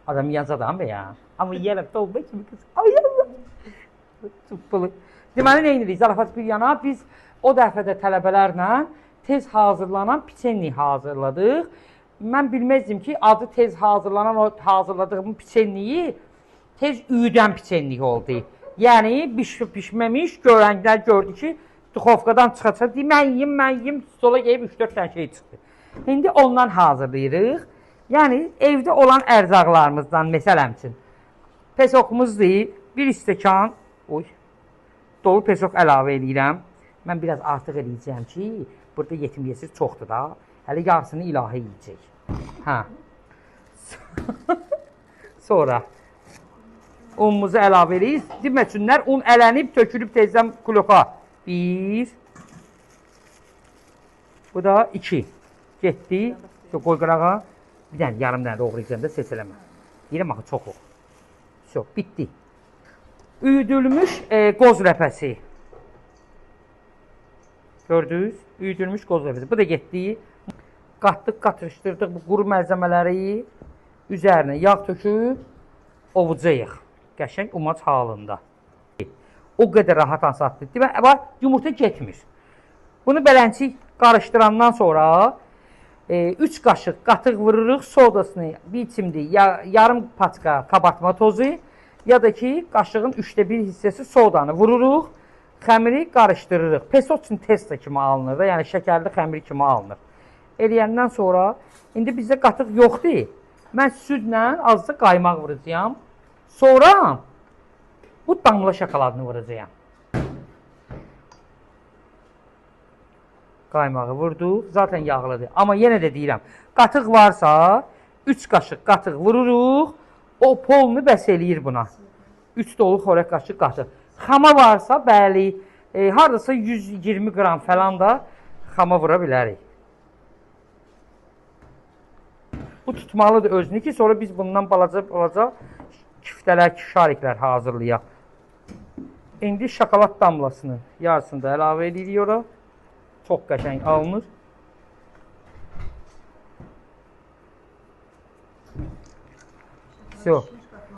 Adam yiyən adam be ya. Amma yiyərəm dolma kimi qız. Ay Allah. Tutbulu. Deməli, nə edirik? Zarafat bir yana, biz o dəfədə tələbələrlə tez hazırlanan piçenni hazırladıq. Mən bilməzdim ki, adı tez hazırlanan o hazırladığım piçenniyi tez üyüdən piçennik oldu. Yəni, pişməmiş, görənlər gördü ki, duxovkadan çıxacaq. Mən yiyim, stola gəlib 3-4 dənə şey çıxdı. İndi ondan hazırlayırıq. Yəni, evdə olan ərzaqlarımızdan, məsələn üçün, pesokumuzdur, bir stəkan, dolu pesok əlavə edirəm. Mən biraz artıq eləyəcəm ki, burada yetim yesiz çoxdur da, hələ yarısını ilahə yiyəcək. Hə. Sonra unumuzu əlavə edirik. Deməçünlər, un ələnib, tökülüb tezdən kloka. 1. Bu da 2. Getdi. Qoy qırağa. Bir dənə, yarım dənə doğrayacağım da ses eləmə. Deyirəm, axı, çox olur. Çox, bitdi. Üyüdülmüş qoz rəpəsi. Gördünüz? Üyüdülmüş qoz rəpəsi. Bu da getdi. Qatdıq, qatışdırdıq bu quru məlzəmələri. Üzərinə yağ töküb, ovucayıq. Qəşəng umac halında. O qədər rahat ansatdır. Demək, yumurta getmir. Bunu belənçik qarışdırandan sonra 3 qaşıq qatıq vururuq, sodasını biçimli yarım paçka kabartma tozu ya da ki qaşığın 1/3 hissəsi sodanı vururuq, xəmiri qarışdırırıq. Peso üçün testa kimi alınır da, yəni şəkərli xəmir kimi alınır. Eləyəndən sonra, indi bizdə qatıq yoxdur. Mən südlə azca qaymaq vuracağam. Sonra bu damla şokoladını vuracağam. Qaymağı vurduq, zaten yağlıdır. Amma yenə də deyirəm, qatıq varsa 3 qaşıq qatıq vururuq, o polunu bəs eləyir buna. 3 dolu xörək qaşıq qatıq. Xama varsa, bəli, haradasa 120 qram falan da xama vura bilərik. Bu tutmalıdır özünü ki, sonra biz bundan balaca kiftələr, şariklər hazırlayaq. İndi şokolad damlasını yarısını da əlavə edirik ora. Çox qəşəng alınır.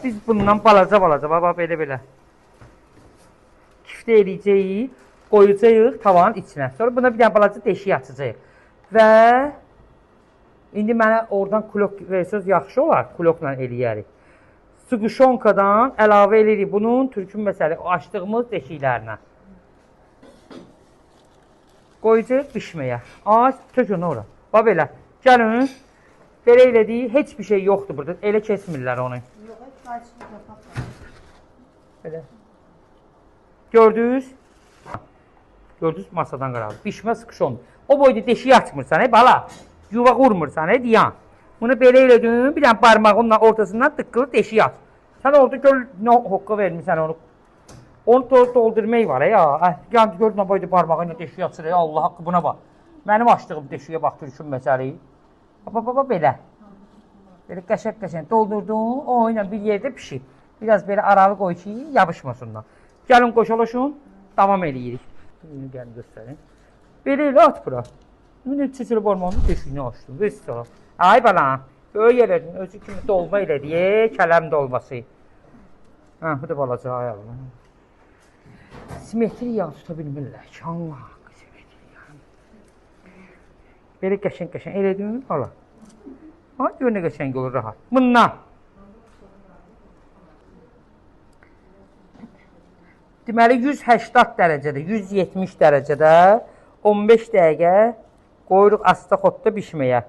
Biz bundan balaca, belə. Kiftə eləyəcəyik, qoyacağıq tavanın içinə. Sonra buna bir dənə balaca deşik açacağıq. Və indi mənə oradan klok versiniz yaxşı olar, klokla eləyərik. Suquşonkadan əlavə edirik bunun türkün məsələ açdığımız deşiklərinə. Qoyacaq bişməyə. Tökün ora. Bax belə. Gəlin. Belə elədik. Heç bir şey yoxdur burada. Elə kesmirlər onu. Belə. Gördünüz? Gördünüz masadan qıralım. Bişmə sıxışon. O boyda deşiyi açmırsan, bala. Yuva qurmursan, diyan. Bunu belə elədin. Bir dənə barmağınla ortasından tıqqılı deşiyi aç. Sən orada gör nə hoqqa vermirsən onu. Onu doldurmayı var ya. Gördün o boyda parmağıyla deşiyi açır. Allah haqqı buna bax. Mənim açdığım deşiyə bax, türkün məsələyi. Baba belə. Belə qəşəng doldurdun. O ilə bir yerdə pişib. Biraz belə aralı qoy ki, yapışmasınlar. Gəlin qoşalaşın. Davam eləyirik. Bunu gəlin göstərin. Belə elə at bura. Bunu çiçili barmağının deşiyini açdım. Vəssalam. Ay bala. Böyük elədin. Özü kimi dolma elədi. Kələm dolması. Bu da balaca ayaqlı. Simetri yağ tuta bilmirlər ki, Allah haqqı simetri yağ. Belə qəşəng elədin, hala. Gör nə qəşəng olur, rahat. Bundan. Deməli, 180 dərəcədə, 170 dərəcədə 15 dəqiqə qoyuruq asta xodda bişməyə.